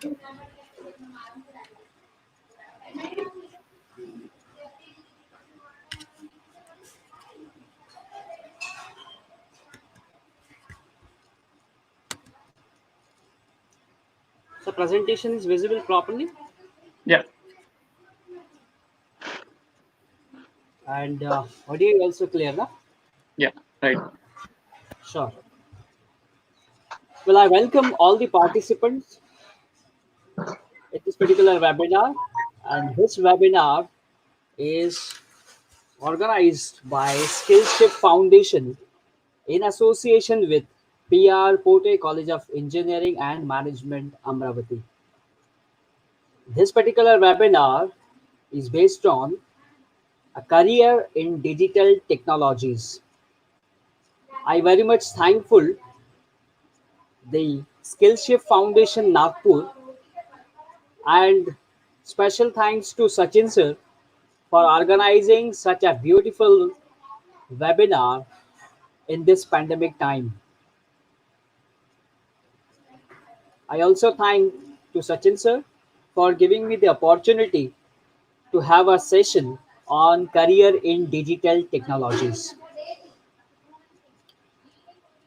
The presentation is visible properly, Yeah. and audio is also clear, no? Yeah. Right. Sure. Well, I welcome all the participants in this particular webinar, and this webinar is organized by Skillship Foundation in association with PR Pote College of Engineering and Management, Amravati. This particular webinar is based on a career in digital technologies. I very much thankful the Skillship Foundation Nagpur, and special thanks to Sachin sir for organizing such a beautiful webinar in this pandemic time. I also thank to Sachin sir for giving me the opportunity to have a session on career in digital technologies.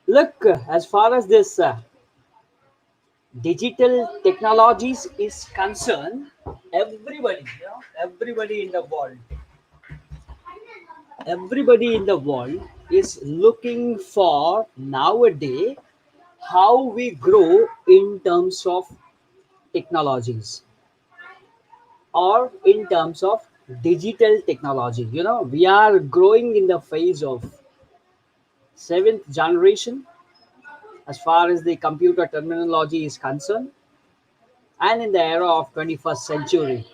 Look, as far as this digital technologies is concerned, everybody in the world, everybody in the world is looking for nowadays how we grow in terms of technologies or in terms of digital technology. We are growing in the phase of seventh generation as far as the computer terminology is concerned, and in the era of 21st century.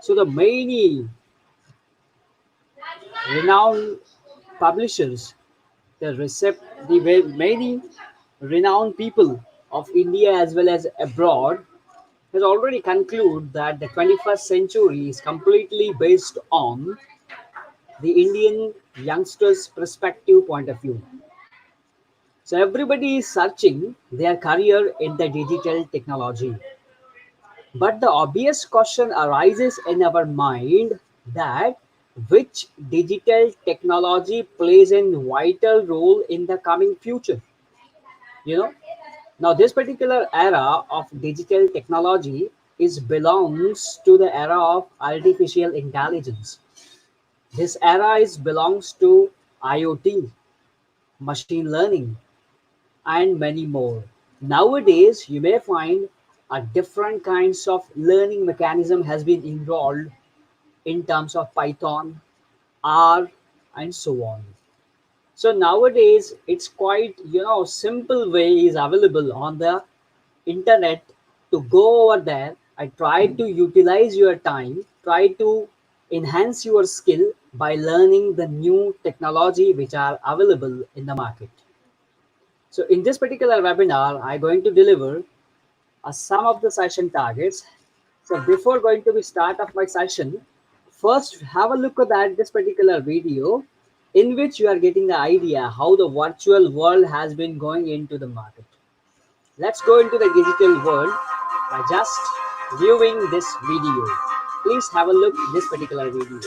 So the many renowned publishers, the many renowned people of India as well as abroad has already concluded that the 21st century is completely based on the Indian youngsters' perspective point of view. So everybody is searching their career in the digital technology. But the obvious question arises in our mind that which digital technology plays a vital role in the coming future. You know, Now this particular era of digital technology is belongs to the era of artificial intelligence. This era is belongs to IoT, machine learning, and many more. Nowadays, you may find a different kinds of learning mechanism has been involved in terms of Python, R, and so on. So nowadays, it's quite simple way is available on the internet to go over there and try to utilize your time, try to enhance your skill by learning the new technology which are available in the market. So in this particular webinar, I'm going to deliver some of the session targets. So before going to be start of my session, first have a look at this particular video in which you are getting the idea how the virtual world has been going into the market. Let's go into the digital world by just viewing this video. Please have a look at this particular video.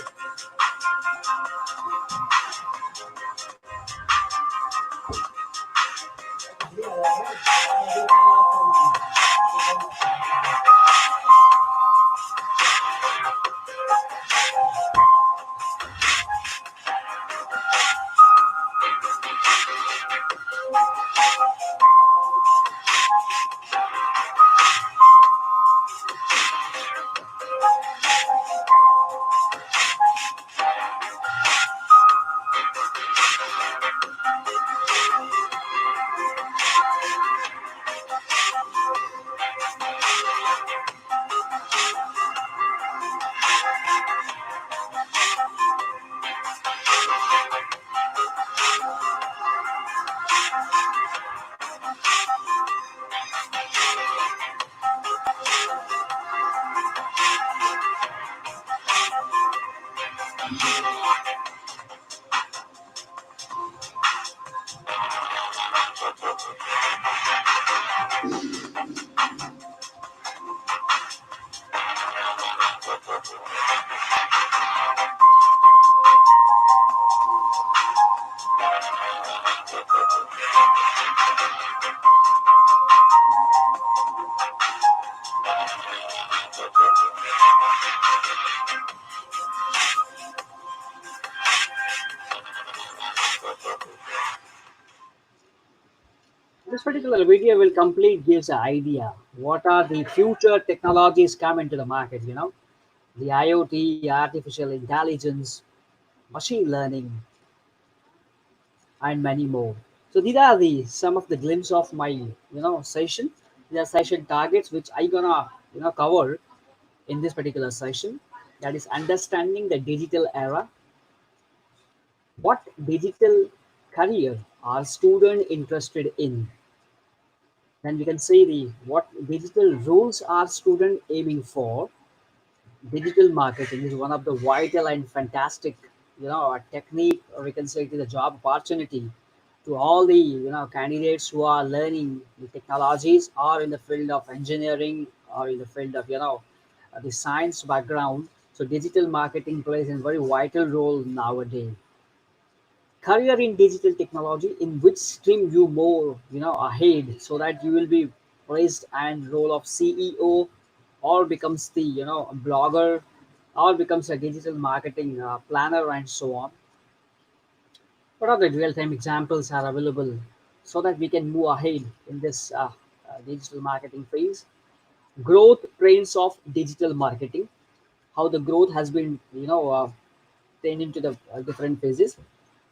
the video will complete gives an idea what are the future technologies come into the market. The IoT, artificial intelligence, machine learning, and many more. So these are the some of the glimpse of my session. These are session targets which I gonna cover in this particular session. That is understanding the digital era. What digital career are student interested in? Then we can see the what digital roles are student aiming for. Digital marketing is one of the vital and fantastic a technique, or we can say it is a job opportunity to all the candidates who are learning the technologies or in the field of engineering or in the field of the science background. So digital marketing plays a very vital role nowadays. Career in digital technology, in which stream you more ahead, so that you will be placed and role of CEO, or becomes the blogger, or becomes a digital marketing planner, and so on. What are the real-time examples are available so that we can move ahead in this digital marketing phase? Growth trends of digital marketing, how the growth has been turned into the different phases.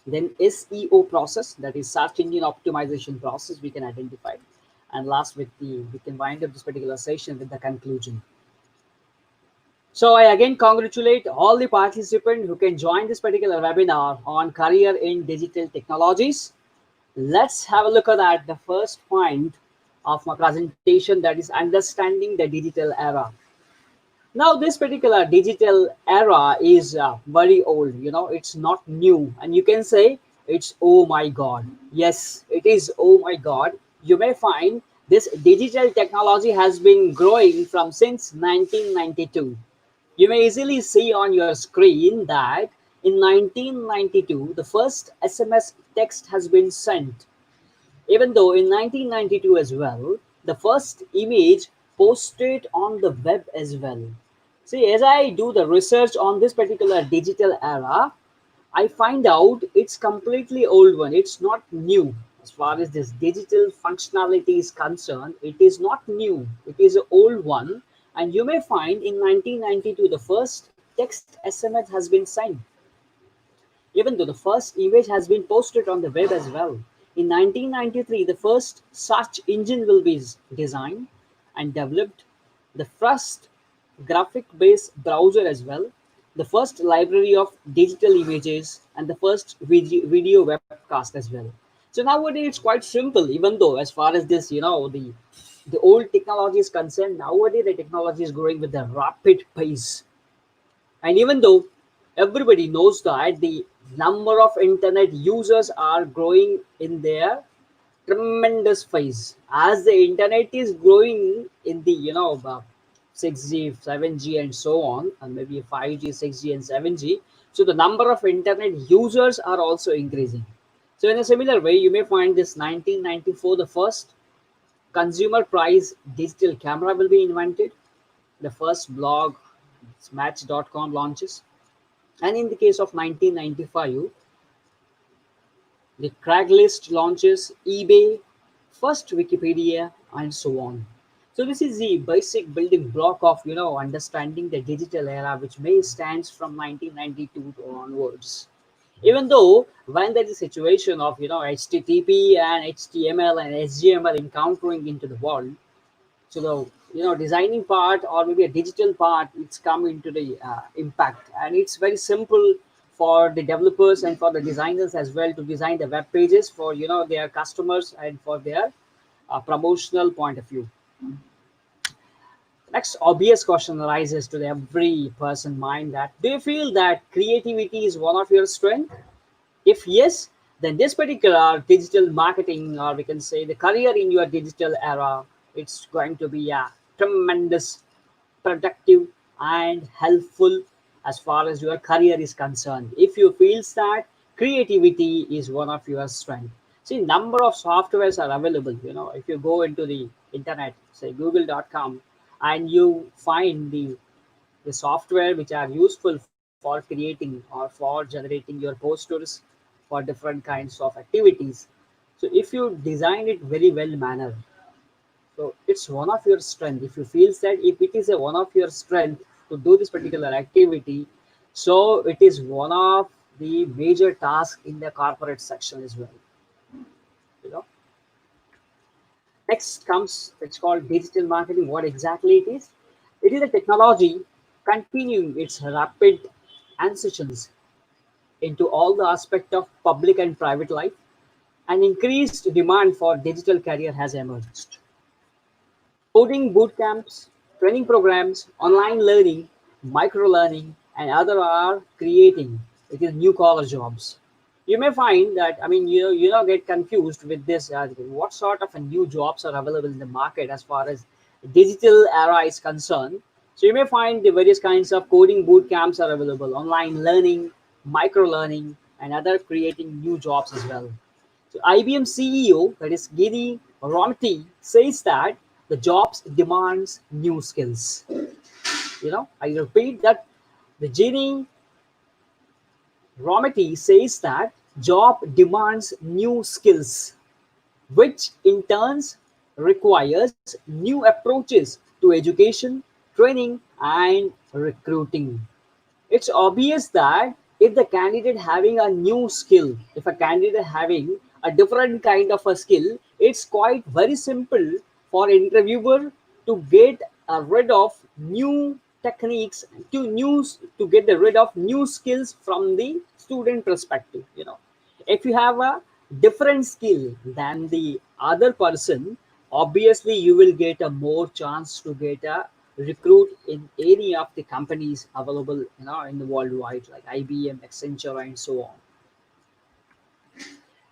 Then SEO process, that is search engine optimization process, we can identify. And last, we can wind up this particular session with the conclusion. So I again congratulate all the participants who can join this particular webinar on career in digital technologies. Let's have a look at that. The first point of my presentation, that is understanding the digital era. Now, this particular digital era is very old. It's not new, and you can say it's oh my god. Yes, it is oh my god. You may find this digital technology has been growing from since 1992. You may easily see on your screen that in 1992 the first SMS text has been sent, even though in 1992 as well, the first image posted on the web as well. See, as I do the research on this particular digital era, I find out it's completely old one. It's not new. As far as this digital functionality is concerned, it is not new. It is an old one. And you may find in 1992, the first text SMS has been sent, even though the first image has been posted on the web as well. In 1993, the first search engine will be designed and developed, the first graphic based browser as well, the first library of digital images, and the first video webcast as well. So nowadays it's quite simple, even though as far as this, the old technology is concerned, nowadays the technology is growing with a rapid pace. And even though everybody knows that the number of internet users are growing in their tremendous phase, as the internet is growing in the 6G, 7G, and so on, and maybe 5G, 6G, and 7G. So the number of internet users are also increasing. So in a similar way, you may find this 1994, the first consumer price digital camera will be invented, the first blog match.com launches, and in the case of 1995, the Craigslist launches, eBay, first Wikipedia, and so on. So this is the basic building block of understanding the digital era, which may stands from 1992 onwards. Even though when there is a situation of HTTP and HTML and HTML encountering into the world, so the designing part or maybe a digital part, it's come into the impact, and it's very simple for the developers and for the designers as well to design the web pages for their customers and for their promotional point of view. Next obvious question arises to every person mind, that do you feel that creativity is one of your strength? If yes, then this particular digital marketing, or we can say the career in your digital era, it's going to be a tremendous, productive, and helpful as far as your career is concerned. If you feel that creativity is one of your strength, see, number of softwares are available. If you go into the internet, say google.com, and you find the software which are useful for creating or for generating your posters for different kinds of activities. So if you design it very well manner, so it's one of your strength. If you feel that if it is a one of your strength to do this particular activity, so it is one of the major tasks in the corporate section as well. You know, next comes it's called digital marketing. What exactly it is? It is a technology continuing its rapid ascensions into all the aspect of public and private life. An increased demand for digital career has emerged. Coding boot camps, training programs, online learning, micro learning, and other are creating it is new collar jobs. You may find that you get confused with this. What sort of a new jobs are available in the market as far as digital era is concerned? So you may find the various kinds of coding boot camps are available, online learning, micro learning, and other creating new jobs as well. So IBM CEO, that is Giri Romti, says that the jobs demands new skills. I repeat that the Giri Romti says that job demands new skills, which in turns requires new approaches to education, training, and recruiting. It's obvious that if the candidate having a new skill, if a candidate having a different kind of a skill, it's quite very simple for interviewer to get rid of new techniques to get the rid of new skills from the student perspective. If you have a different skill than the other person, obviously you will get a more chance to get a recruit in any of the companies available in the worldwide, like IBM, Accenture, and so on.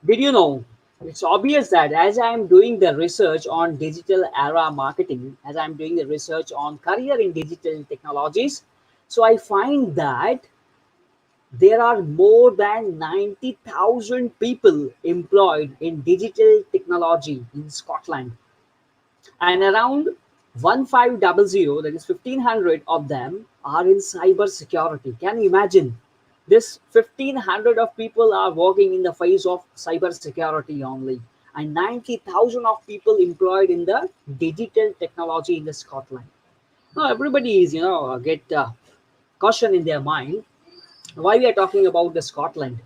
Did you know, it's obvious that as I am doing the research on digital era marketing, as I'm doing the research on career in digital technologies, so I find that there are more than 90,000 people employed in digital technology in Scotland, and around 1500, that is 1500 of them are in cyber security. Can you imagine? This 1500 of people are working in the phase of cyber security only, and 90,000 of people employed in the digital technology in the Scotland. Now everybody is get caution in their mind why we are talking about the Scotland.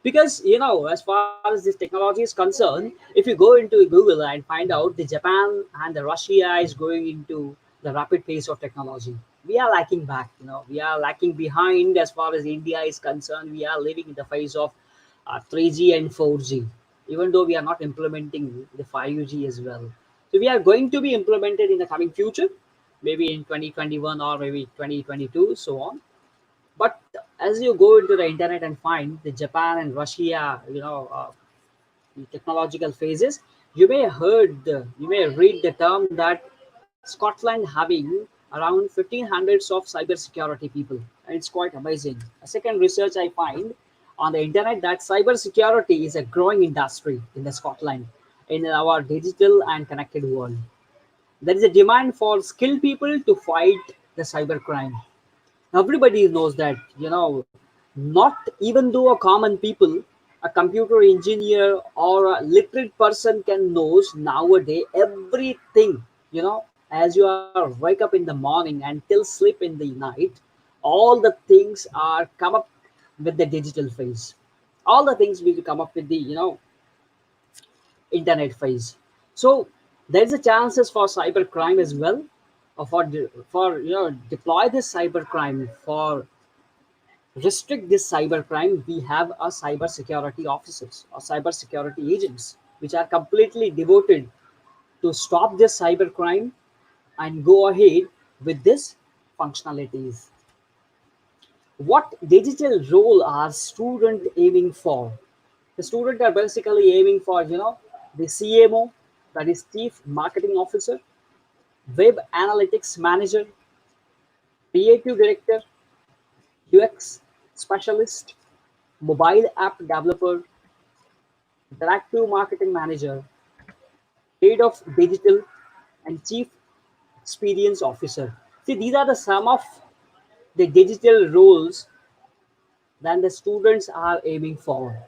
Because as far as this technology is concerned, if you go into Google and find out the Japan and the Russia is going into the rapid pace of technology, we are lacking back. We are lacking behind as far as India is concerned. We are living in the phase of 3G and 4G, even though we are not implementing the 5G as well. So we are going to be implemented in the coming future, maybe in 2021 or maybe 2022, so on. But as you go into the internet and find the Japan and Russia, the technological phases, you may read the term that Scotland having around 1500s of cybersecurity people, and it's quite amazing. A second research I find on the internet that cybersecurity is a growing industry in the Scotland in our digital and connected world. There is a demand for skilled people to fight the cybercrime. Everybody knows that not even though a common people, a computer engineer or a literate person can knows nowadays everything. As you are wake up in the morning and till sleep in the night, all the things are come up with the digital phase. All the things will come up with the internet phase. So there is a chances for cyber crime as well, or for deploy this cyber crime, for restrict this cybercrime. We have a cyber security officers or cyber security agents which are completely devoted to stop this cybercrime and go ahead with this functionalities. What digital role are student aiming for? The student are basically aiming for the CMO, that is chief marketing officer, web analytics manager, creative director, UX specialist, mobile app developer, interactive marketing manager, head of digital, and chief experience officer. See, these are the some of the digital roles that the students are aiming for.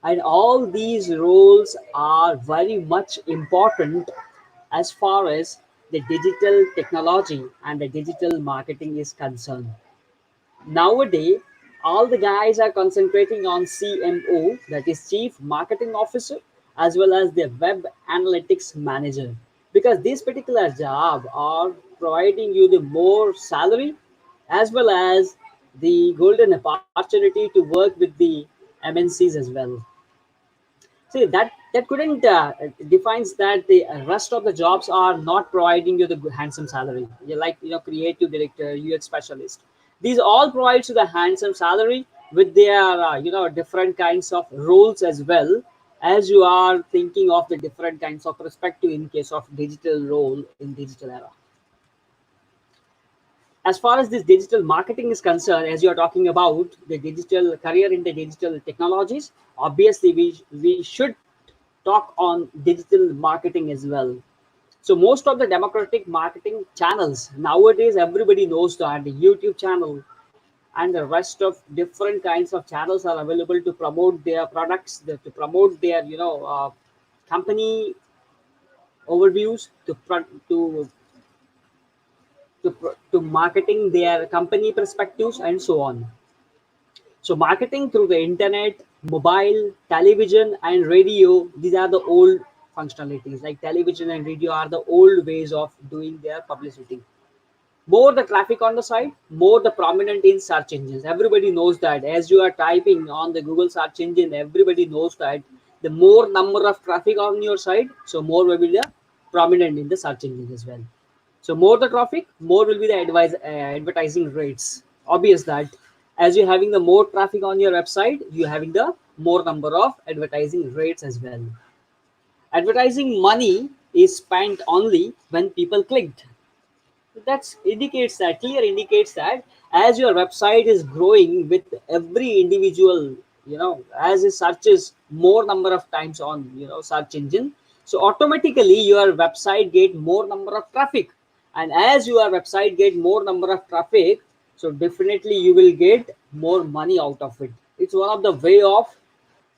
And all these roles are very much important as far as the digital technology and the digital marketing is concerned. Nowadays, all the guys are concentrating on CMO, that is Chief Marketing Officer, as well as the Web Analytics Manager, because this particular job are providing you the more salary as well as the golden opportunity to work with the MNCs as well. See that couldn't defines that the rest of the jobs are not providing you the handsome salary. You like creative director, UX specialist. These all provides you the handsome salary with their different kinds of roles as well, as you are thinking of the different kinds of perspective in case of digital role in digital era. As far as this digital marketing is concerned, as you are talking about the digital career in the digital technologies, obviously we should talk on digital marketing as well. So most of the democratic marketing channels nowadays, everybody knows that the YouTube channel and the rest of different kinds of channels are available to promote their products, to promote their company overviews, to marketing their company perspectives and so on. So marketing through the internet, mobile, television, and radio, these are the old functionalities. Like television and radio are the old ways of doing their publicity. More the traffic on the site, more the prominent in search engines. Everybody knows that as you are typing on the Google search engine, everybody knows that the more number of traffic on your site, so more will be the prominent in the search engine as well. So more the traffic, more will be the advertising rates. Obvious that as you're having the more traffic on your website, you're having the more number of advertising rates as well. Advertising money is spent only when people clicked. That indicates that clear indicates that as your website is growing with every individual, as it searches more number of times on search engine, so automatically your website get more number of traffic. And as your website get more number of traffic, so definitely you will get more money out of it. It's one of the way of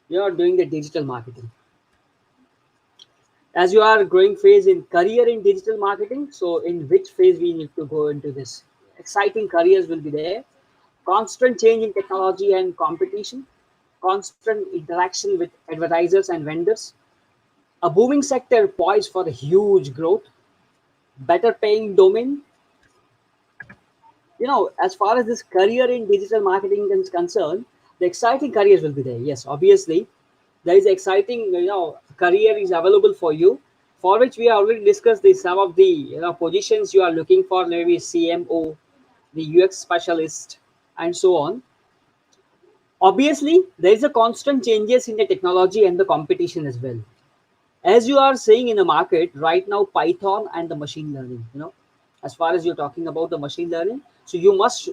doing the digital marketing. As you are growing phase in career in digital marketing, so in which phase we need to go into this? Exciting careers will be there. Constant change in technology and competition, constant interaction with advertisers and vendors, a booming sector poised for a huge growth, better paying domain. As far as this career in digital marketing is concerned, the exciting careers will be there. Yes, obviously there is exciting career is available for you, for which we already discussed the some of the positions you are looking for, maybe CMO, the UX specialist, and so on. Obviously there is a constant changes in the technology and the competition as well. As you are saying in the market right now, Python and the machine learning, as far as you're talking about the machine learning, so you must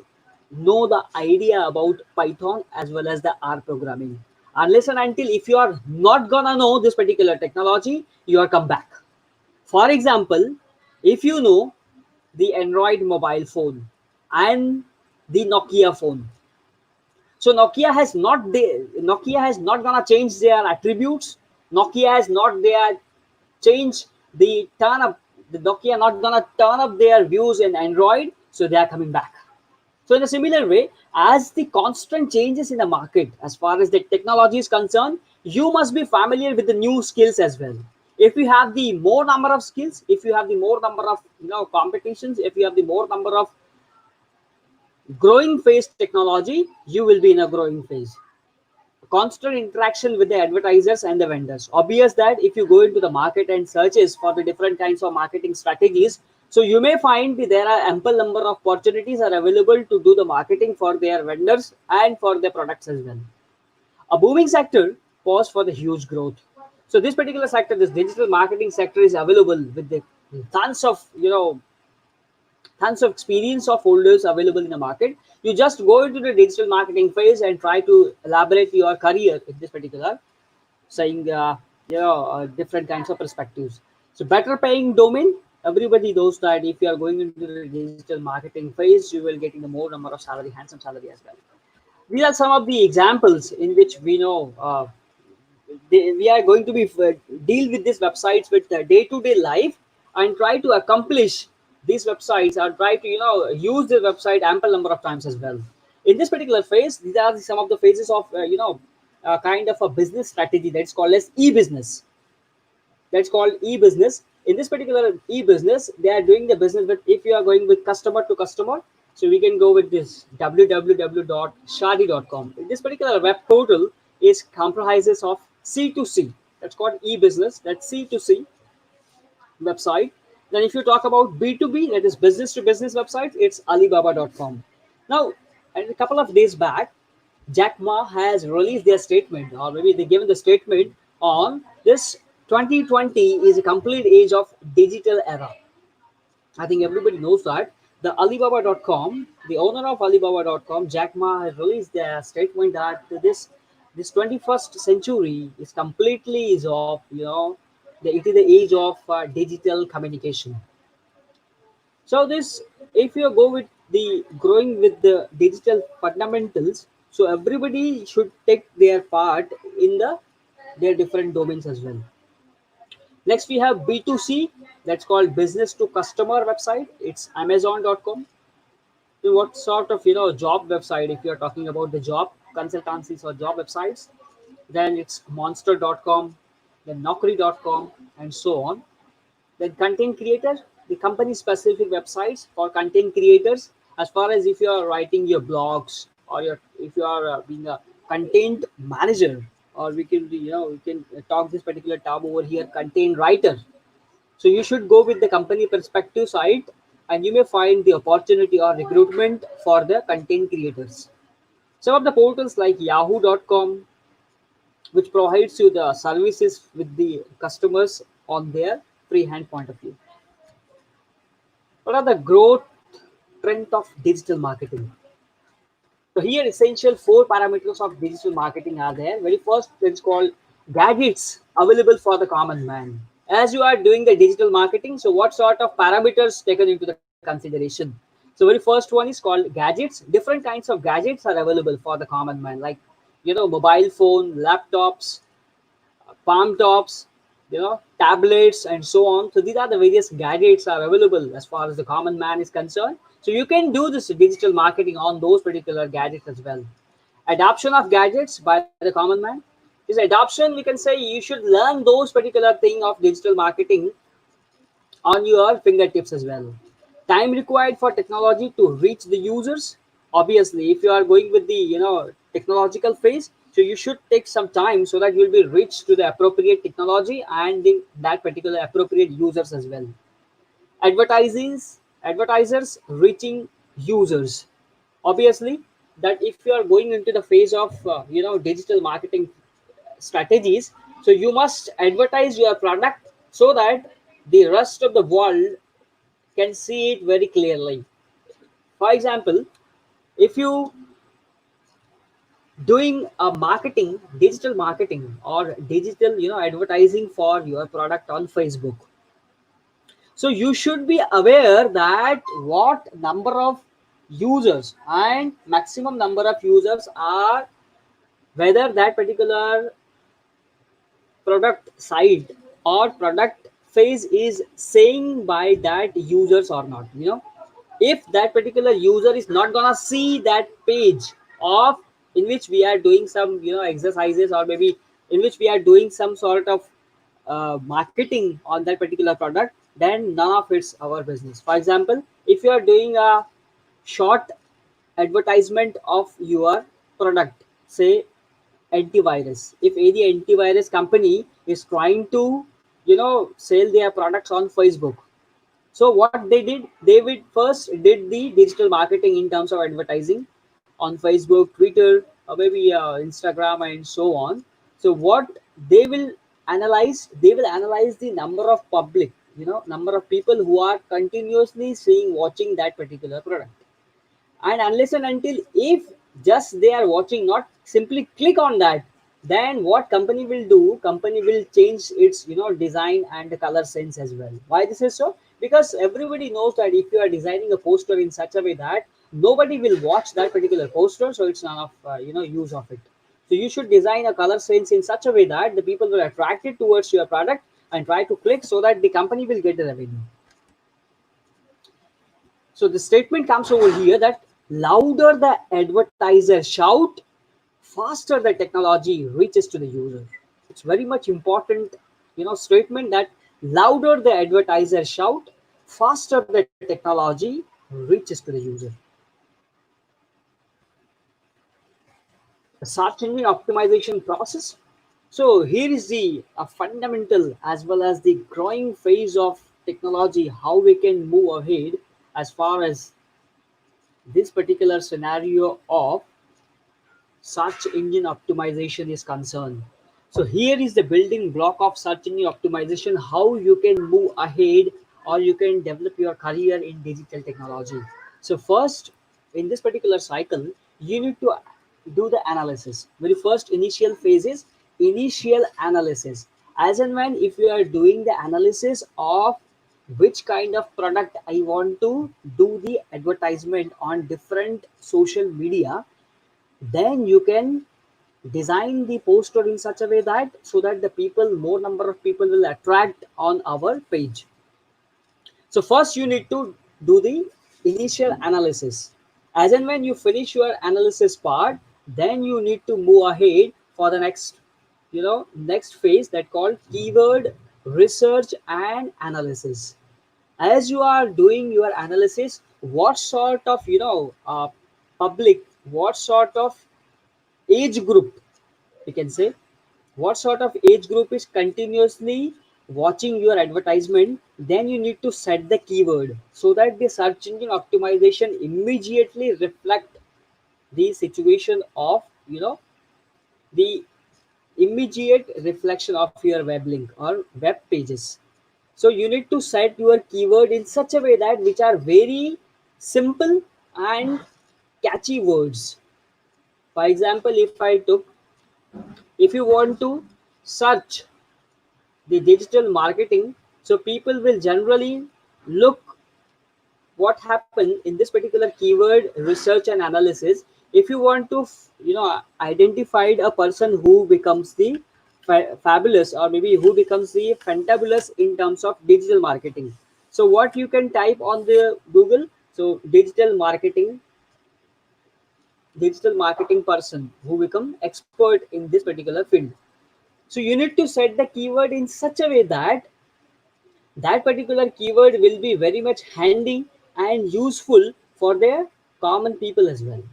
know the idea about Python as well as the R programming. Unless and until if you are not gonna know this particular technology, you are come back. For example, if you know the Android mobile phone and the Nokia phone, so Nokia has not gonna change their attributes. Nokia has not their change the turn up. The Nokia not gonna turn up their views in Android, so they are coming back. So in a similar way, as the constant changes in the market, as far as the technology is concerned, you must be familiar with the new skills as well. If you have the more number of skills, if you have the more number of competitions, if you have the more number of growing phase technology, you will be in a growing phase. Constant interaction with the advertisers and the vendors. Obvious that if you go into the market and searches for the different kinds of marketing strategies, so you may find that there are ample number of opportunities are available to do the marketing for their vendors and for their products as well. A booming sector pause for the huge growth. So this particular sector, this digital marketing sector, is available with the tons of tons of experience of holders available in the market. You just go into the digital marketing phase and try to elaborate your career in this particular, saying different kinds of perspectives. So better paying domain. Everybody knows that if you are going into the digital marketing phase, you will getting the more number of salary, handsome salary as well. These are some of the examples in which we know we are going to be deal with these websites with day-to-day life and try to accomplish these websites or try to use the website ample number of times as well. In this particular phase, these are some of the phases of kind of a business strategy that's called as e-business. That's called e-business. In this particular e-business, they are doing the business with, if you are going with customer to customer, so we can go with this www.shadi.com. This particular web portal is comprises of C2C. That's called e-business. That's C2C website. Then if you talk about B2B, that is business to business website, it's alibaba.com. Now, and a couple of days back, Jack Ma has released their statement, or maybe they given the statement on this 2020 is a complete age of digital era. I think everybody knows that. The Alibaba.com, the owner of Alibaba.com, Jack Ma, has released their statement that this 21st century is completely is of it is the age of digital communication. So this, if you go with the growing with the digital fundamentals, so everybody should take their part in their different domains as well. Next, we have B2C, that's called business to customer website. It's Amazon.com. So what sort of job website, if you're talking about the job consultancies or job websites, then it's Monster.com, then Naukri.com, and so on. Then content creator, the company specific websites for content creators, as far as if you are writing your blogs or if you are being a content manager, or we can talk this particular tab over here, content writer. So you should go with the company perspective site, and you may find the opportunity or recruitment for the content creators. Some of the portals like yahoo.com, which provides you the services with the customers on their freehand point of view. What are the growth trend of digital marketing? So here essential four parameters of digital marketing are there. Very first, it's called gadgets available for the common man. As you are doing the digital marketing, so what sort of parameters taken into the consideration? So very first one is called gadgets. Different kinds of gadgets are available for the common man, like mobile phone, laptops, palm tops, tablets, and so on. So these are the various gadgets are available as far as the common man is concerned. So you can do this digital marketing on those particular gadgets as well. Adoption of gadgets by the common man. This adoption, we can say you should learn those particular thing of digital marketing on your fingertips as well. Time required for technology to reach the users. Obviously, if you are going with the technological phase, so you should take some time so that you'll be reached to the appropriate technology and that particular appropriate users as well. Advertisers reaching users. Obviously, that if you are going into the phase of digital marketing strategies, so you must advertise your product so that the rest of the world can see it very clearly. For example, if you doing a marketing, digital marketing or digital advertising for your product on Facebook, so you should be aware that what number of users and maximum number of users are, whether that particular product site or product phase is saying by that users or not. If that particular user is not gonna see that page of in which we are doing some exercises, or maybe in which we are doing some sort of marketing on that particular product, then none of it's our business. For example, if you are doing a short advertisement of your product, say antivirus, if any antivirus company is trying to sell their products on Facebook, so what they did, they would first did the digital marketing in terms of advertising on Facebook, Twitter, or maybe Instagram, and so on. So what they will they will analyze the number of public, number of people who are continuously seeing watching that particular product. And unless and until if just they are watching, not simply click on that, then what company will do, company will change its design and the color sense as well. Why this is so? Because everybody knows that if you are designing a poster in such a way that nobody will watch that particular poster, so it's none of use of it. So you should design a color sense in such a way that the people will attract it towards your product and try to click so that the company will get the revenue. So the statement comes over here that louder the advertiser shout, faster the technology reaches to the user. It's very much important, statement that louder the advertiser shout, faster the technology reaches to the user. The search engine optimization process. So here is the fundamental as well as the growing phase of technology, how we can move ahead as far as this particular scenario of search engine optimization is concerned. So here is the building block of search engine optimization, how you can move ahead or you can develop your career in digital technology. So first, in this particular cycle, you need to do the analysis. Very first initial phase is initial analysis. As and when if you are doing the analysis of which kind of product I want to do the advertisement on different social media, then you can design the poster in such a way that so that the people, more number of people will attract on our page. So first you need to do the initial analysis. As and when you finish your analysis part, then you need to move ahead for the next, next phase that called keyword research and analysis. As you are doing your analysis, what sort of, public, what sort of age group, we can say, what sort of age group is continuously watching your advertisement, then you need to set the keyword so that the search engine optimization immediately reflect the situation of, the immediate reflection of your web link or web pages. So you need to set your keyword in such a way that which are very simple and catchy words. For example, if you want to search the digital marketing, so people will generally look what happened in this particular keyword research and analysis. If you want to identify a person who becomes the fabulous, or maybe who becomes the fantabulous in terms of digital marketing, so what you can type on the Google, so digital marketing person who become expert in this particular field. So you need to set the keyword in such a way that that particular keyword will be very much handy and useful for the common people as well.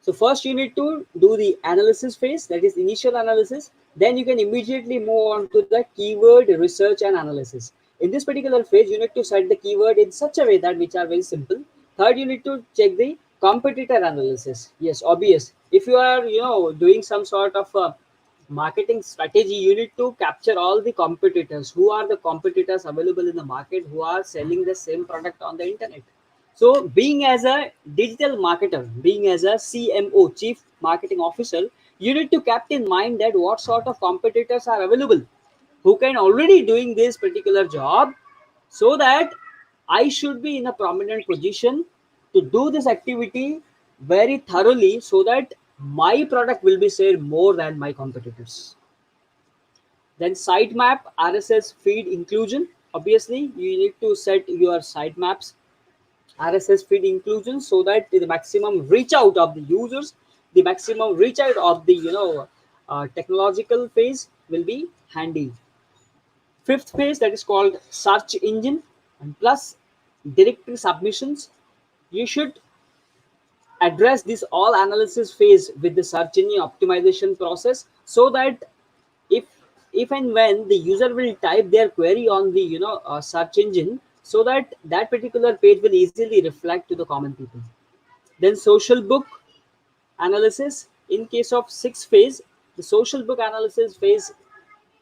So first you need to do the analysis phase, that is initial analysis. Then you can immediately move on to the keyword research and analysis. In this particular phase, you need to set the keyword in such a way that which are very simple. Third, you need to check the competitor analysis. Yes, obvious. If you are doing some sort of marketing strategy, you need to capture all the competitors. Who are the competitors available in the market who are selling the same product on the internet? So, being as a digital marketer, being as a CMO, Chief Marketing Officer, you need to keep in mind that what sort of competitors are available, who can already doing this particular job, so that I should be in a prominent position to do this activity very thoroughly, so that my product will be sold more than my competitors. Then sitemap, RSS feed inclusion. Obviously, you need to set your sitemaps RSS feed inclusion so that the maximum reach out of the users, the maximum reach out of the technological phase will be handy. Fifth phase, that is called search engine and plus directory submissions. You should address this all analysis phase with the search engine optimization process, so that if if and when the user will type their query on the search engine, so that that particular page will easily reflect to the common people. Then social book analysis. In case of sixth phase, the social book analysis phase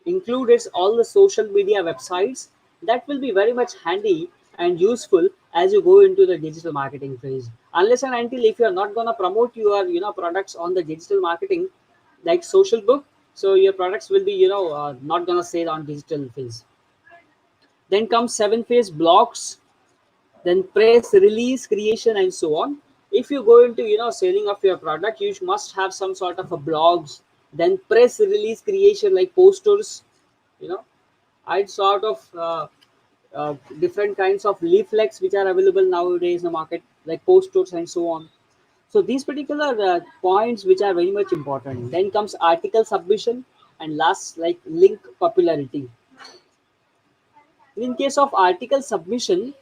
includes all the social media websites that will be very much handy and useful as you go into the digital marketing phase. Unless and until if you are not going to promote your products on the digital marketing like social book, so your products will be not going to sell on digital phase. Then comes seven phase blocks, then press release creation and so on. If you go into selling of your product, you must have some sort of a blogs, then press release creation like posters, you know, and sort of different kinds of leaflets which are available nowadays in the market, like posters and so on. So these particular points which are very much important. Then comes article submission, and last like link popularity. In case of article submission,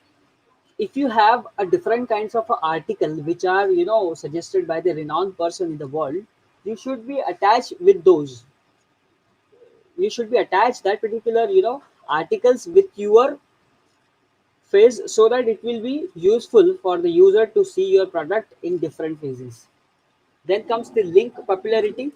if you have a different kinds of article which are, you know, suggested by the renowned person in the world, you should be attached with those. You should be attached that particular, you know, articles with your phase, so that it will be useful for the user to see your product in different phases. Then comes the link popularity.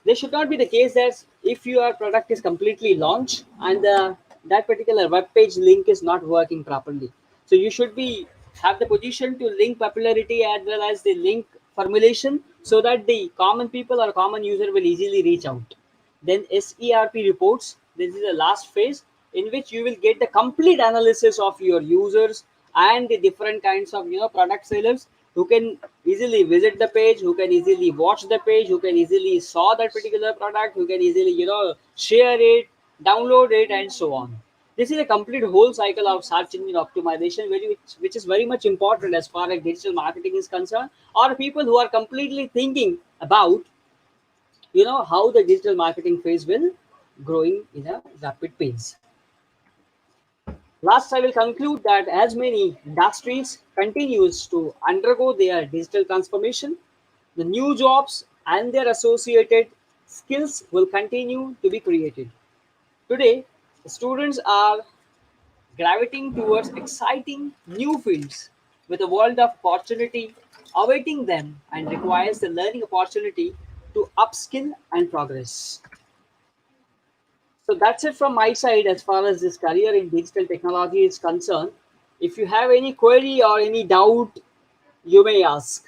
There should not be the case that if your product is completely launched and that particular web page link is not working properly. So you should be have the position to link popularity as well as the link formulation, so that the common people or common user will easily reach out. Then SERP reports. This is the last phase in which you will get the complete analysis of your users and the different kinds of, you know, product sellers who can easily visit the page, who can easily watch the page, who can easily saw that particular product, who can easily, you know, share it, download it, and so on. This is a complete whole cycle of search engine optimization, which is very much important as far as digital marketing is concerned, or people who are completely thinking about, you know, how the digital marketing phase will growing in a rapid pace. Last, I will conclude that as many industries continues to undergo their digital transformation, the new jobs and their associated skills will continue to be created. Today, students are gravitating towards exciting new fields with a world of opportunity awaiting them, and requires the learning opportunity to upskill and progress. So that's it from my side as far as this career in digital technology is concerned. If you have any query or any doubt, you may ask.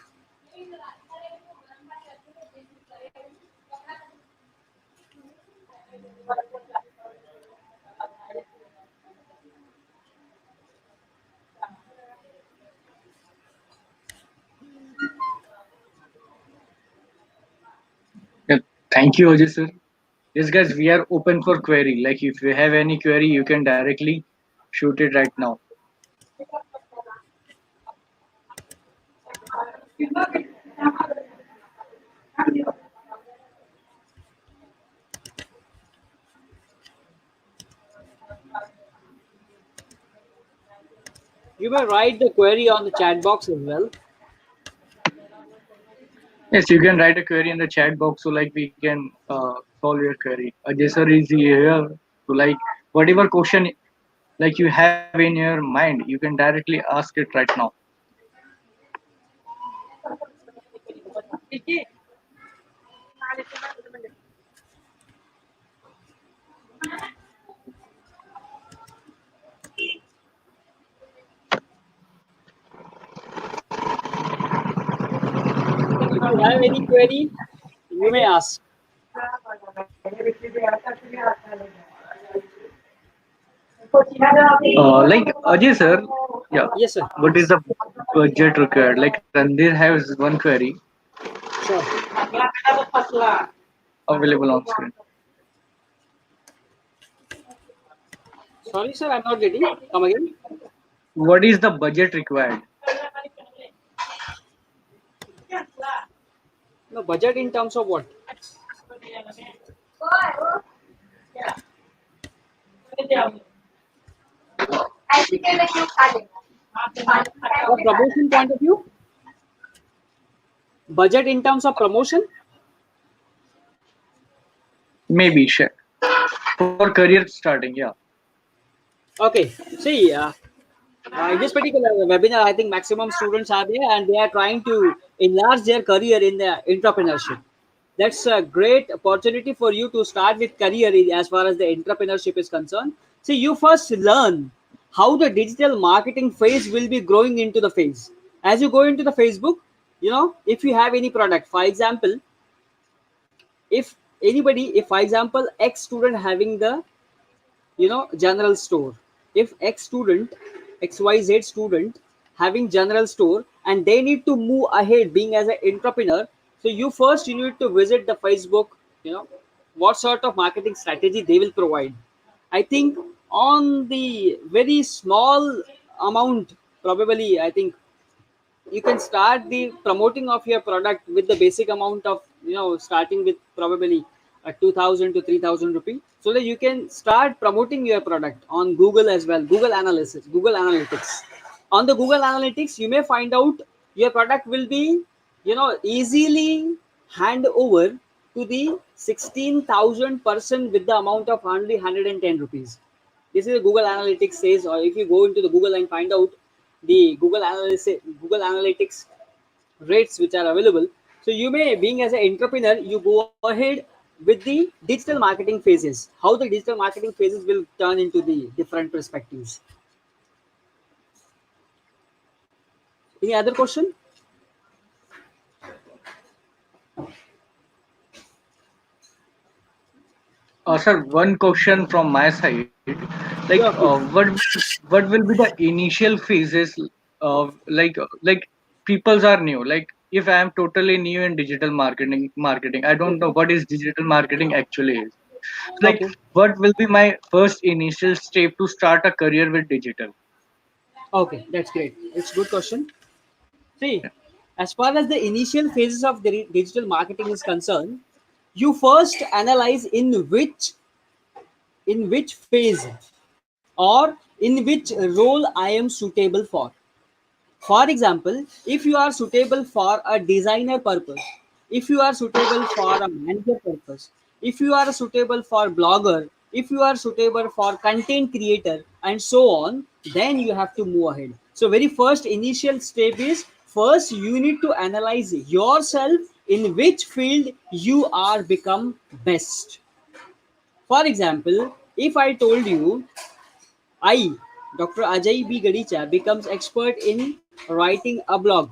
Yeah. Thank you, Ajay sir. Yes, guys, we are open for query. Like, if you have any query, you can directly shoot it right now. You may write the query on the chat box as well. Yes, you can write a query in the chat box, so like we can solve your query. Ajay sir is here to like whatever question like you have in your mind, you can directly ask it right now. If you have any query, you may ask. Like Ajay sir, yeah. Yes, sir. What is the budget required? Like Randir has one query Sure. available on screen. Sorry, sir, I'm not getting. Come again. What is the budget required? No budget in terms of what? For promotion point of view, budget in terms of promotion. Maybe share for career starting. Yeah. Okay. See, in this particular webinar, I think maximum students are there and they are trying to enlarge their career in the entrepreneurship. That's a great opportunity for you to start with career as far as the entrepreneurship is concerned. See, you first learn how the digital marketing phase will be growing into the phase. As you go into the Facebook, you know, if you have any product, for example, if anybody, if for example, X student having the, you know, general store, if X student, XYZ student having general store and they need to move ahead being as an entrepreneur, so you first you need to visit the Facebook, you know, what sort of marketing strategy they will provide. I think on the very small amount, probably, I think you can start the promoting of your product with the basic amount of, starting with probably 2000 to 3000 rupee, so that you can start promoting your product on Google as well. Google Analytics. On the Google Analytics, you may find out your product will be, easily hand over to the 16,000 person with the amount of only 110 rupees. This is a Google Analytics says, or if you go into the Google and find out the Google Analytics rates which are available. So you may, being as an entrepreneur, you go ahead with the digital marketing phases. How the digital marketing phases will turn into the different perspectives. Any other question? Sir, one question from my side. Like, Sure, please. what will be the initial phases like peoples are new. Like, if I am totally new in digital marketing, I don't know Okay. what is digital marketing actually is. Like, Okay. what will be my first initial step to start a career with digital? Okay, that's great. It's a good question. See, as far as the initial phases of the digital marketing is concerned, you first analyze in which phase or in which role I am suitable for. For example, if you are suitable for a designer purpose, if you are suitable for a manager purpose, if you are suitable for blogger, if you are suitable for content creator, and so on, then you have to move ahead. So very first initial step is, first you need to analyze yourself in which field you are become best. For example, if I told you, I, Dr. Ajay Gadicha, becomes expert in writing a blog.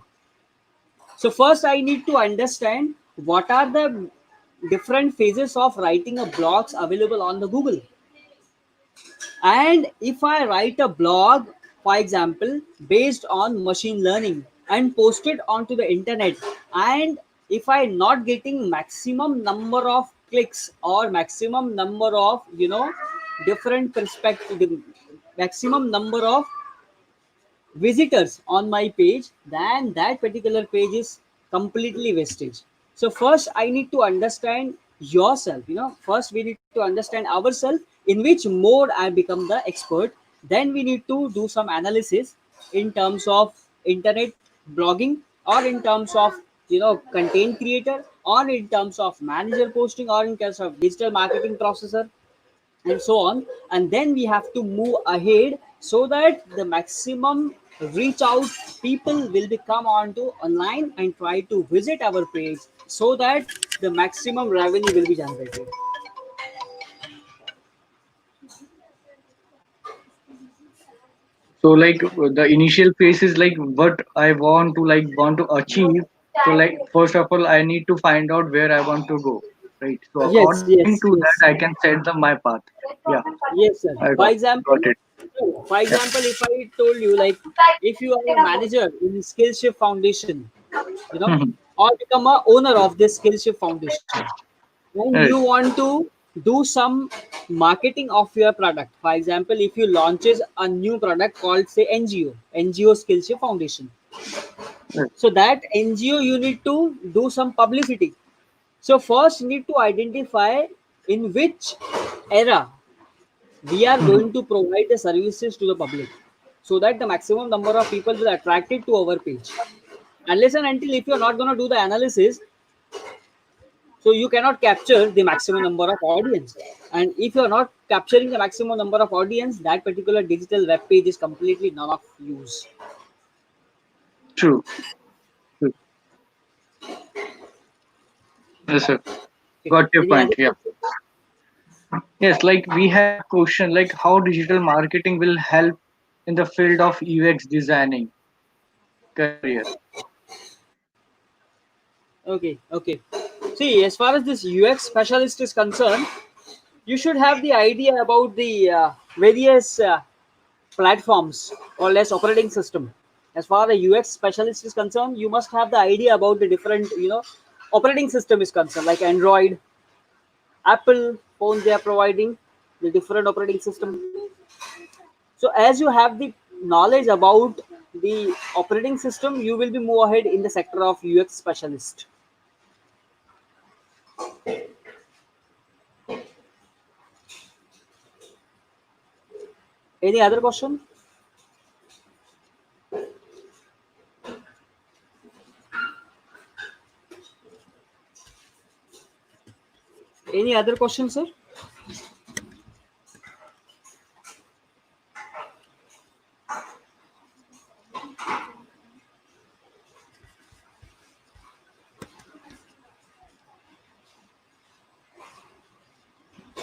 So first I need to understand what are the different phases of writing a blogs available on the Google. And if I write a blog, for example, based on machine learning and post it onto the internet, and if I not getting maximum number of clicks or maximum number of, different perspective, maximum number of visitors on my page, then that particular page is completely wastage. So first I need to understand yourself. First we need to understand ourselves in which mode I become the expert. Then we need to do some analysis in terms of internet blogging, or in terms of, content creator, or in terms of manager posting, or in terms of digital marketing processor, and so on. And then we have to move ahead so that the maximum reach out people will be come onto online and try to visit our page, so that the maximum revenue will be generated. So, like, the initial phase is like what I want to achieve. So, like, first of all, I need to find out where I want to go, right? So Yes, according to yes, that, I yes. can set the my path. Yeah, Yes, sir. I got For got example, it. if I told you, like, if you are a manager in Skillshare Foundation, you know Mhm. or become a owner of this Skillshare Foundation, and you Right. want to do some marketing of your product. For example, if you launches a new product called, say, NGO Skillshare Foundation, Right. so that NGO you need to do some publicity. So first you need to identify in which era we are Mhm. going to provide the services to the public, so that the maximum number of people will attracted to our page. Unless and until if you're not going to do the analysis, so you cannot capture the maximum number of audience. And if you're not capturing the maximum number of audience, that particular digital web page is completely none of use. True. True. Yes, sir. Okay. Got your Any point. other Yeah. question? Yes, like we have a question like how digital marketing will help in the field of UX designing career. Okay, okay. See, as far as this UX specialist is concerned, you should have the idea about the various platforms or less operating system. As far as UX specialist is concerned, you must have the idea about the different, operating system is concerned, like Android, Apple phone they are providing the different operating system. So as you have the knowledge about the operating system, you will be move ahead in the sector of UX specialist. Any other question? Any other question, sir?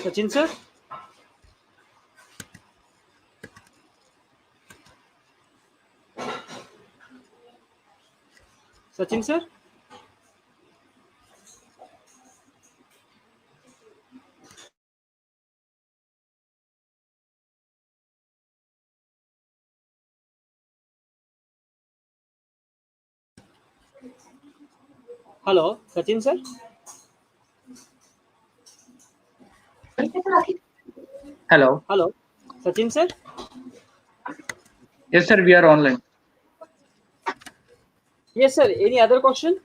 Sachin sir? Sachin sir? Hello, Sachin sir? Hello. Hello, Sachin sir? Yes, sir. We are online. Yes, sir. Any other question?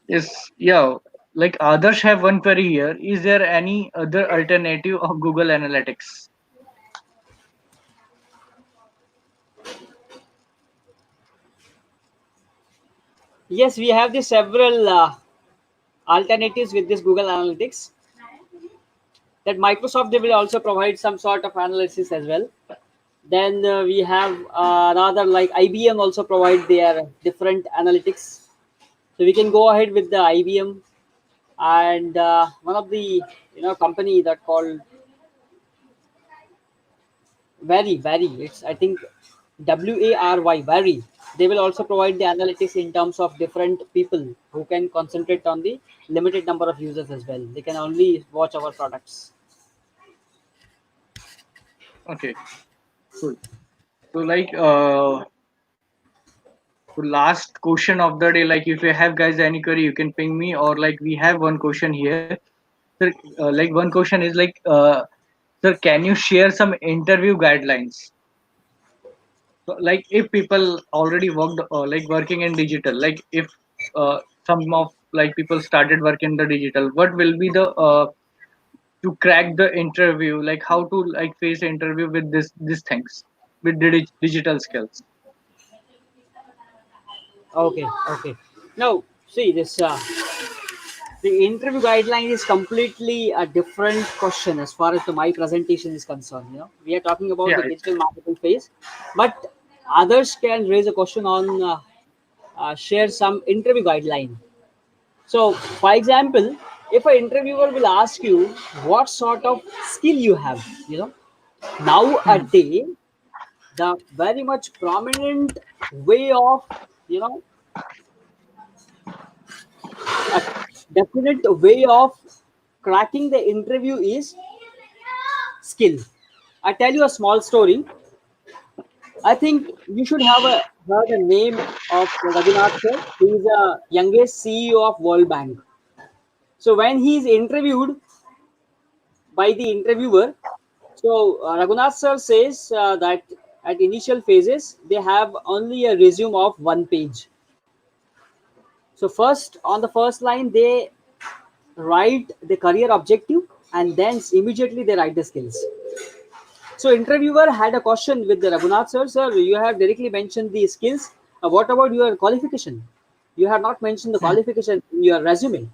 Yes. Yeah. Like others have one query here. Is there any other alternative of Google Analytics? Yes, we have the several alternatives with this Google Analytics. That Microsoft they will also provide some sort of analysis as well. Then we have rather like IBM also provide their different analytics. So we can go ahead with the IBM and one of the company that called Vary. It's I think Vary. They will also provide the analytics in terms of different people who can concentrate on the limited number of users as well. They can only watch our products. Okay. Cool. So like so last question of the day. Like if you have guys any query, you can ping me, or like we have one question here. Sir, like one question is like, sir, can you share some interview guidelines? So, like if people already worked, like working in digital, like if some of like people started working in the digital, what will be the to crack the interview? Like how to like face interview with these things with digital skills? Okay, okay. Now, see this. The interview guideline is completely a different question as far as my presentation is concerned. We are talking about Yeah. the digital marketing phase, but others can raise a question on share some interview guideline. So, for example, if an interviewer will ask you what sort of skill you have, Hmm. nowadays the very much prominent way of you know a definite way of cracking the interview is skill. I tell you a small story. I think you should have heard the name of Raghunath sir. He is a youngest CEO of World Bank. So when he is interviewed by the interviewer, so Raghunath sir says that at initial phases they have only a resume of one page. So first on the first line they write the career objective and then immediately they write the skills. So interviewer had a question with the Raghunath sir. Sir, you have directly mentioned the skills. What about your qualification? You have not mentioned the Hmm. qualification in your resume.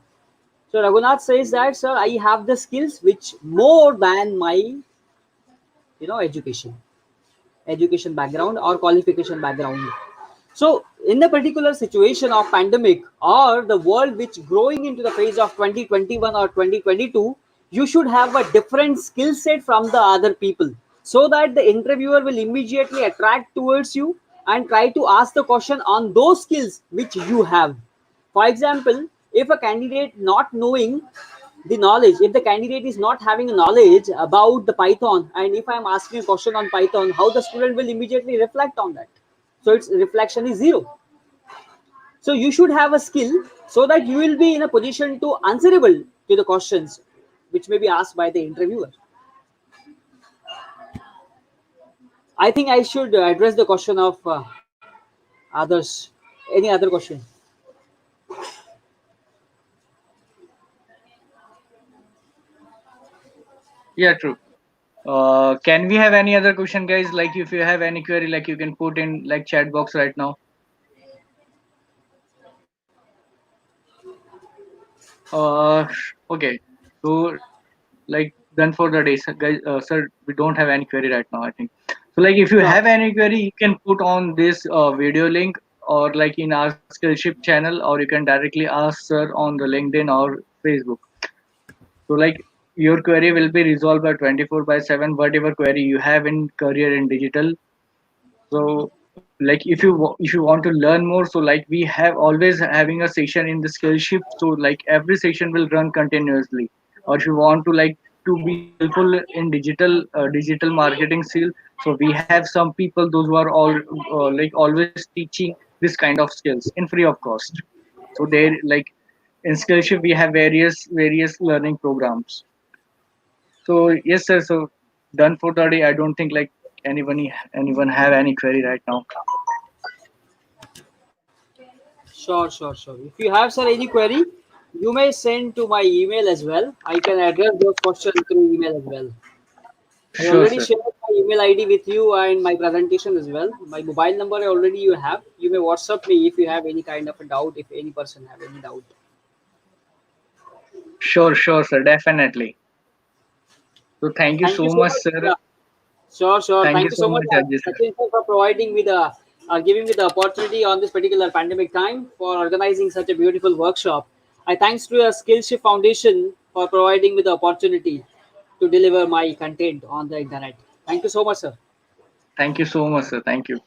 So Raghunath says that, sir, I have the skills which more than my education background or qualification background. So, in the particular situation of pandemic or the world which growing into the phase of 2021 or 2022, you should have a different skill set from the other people so that the interviewer will immediately attract towards you and try to ask the question on those skills which you have. For example, if a candidate not knowing the knowledge, if the candidate is not having a knowledge about the Python, and if I'm asking a question on Python, how the student will immediately reflect on that? So its reflection is zero. So you should have a skill so that you will be in a position to answerable to the questions. which may be asked by the interviewer. I think I should address the question of others. Any other question? Yeah, true. Can we have any other question, guys? Like, if you have any query, like you can put in like chat box right now. Uh, okay. So, like, done for the day, sir, guys. Sir, we don't have any query right now, I think. So, like, if you Sure. have any query, you can put on this video link, or like in our Skillship channel, or you can directly ask sir on the LinkedIn or Facebook. So, like, your query will be resolved by 24 by 7, whatever query you have in career in digital. So, like, if you want to learn more, so like we have always having a session in the Skillship. So, like, every session will run continuously. Or if you want to like to be helpful in digital marketing skill, so we have some people those who are all like always teaching this kind of skills in free of cost. So they like in Skillship we have various learning programs. So yes, sir. So done for the day. I don't think like anyone have any query right now. Sure, sure, sure. If you have, sir, any query, you may send to my email as well. I can address those questions through email as well. I Sure, already sir. shared my email ID with you and my presentation as well. My mobile number already you have. You may WhatsApp me if you have any kind of a doubt, if any person have any doubt. Sure, sir. Definitely. So thank you Thank you so so much, much. sir. Sure, sure. Thank Thank you you so so much, much, Ajay sir. Sachin, sir, for providing me the, giving me the opportunity on this particular pandemic time for organizing such a beautiful workshop. I thanks to your Skillship Foundation for providing me the opportunity to deliver my content on the internet. Thank you so much, sir. Thank you so much, sir. Thank you.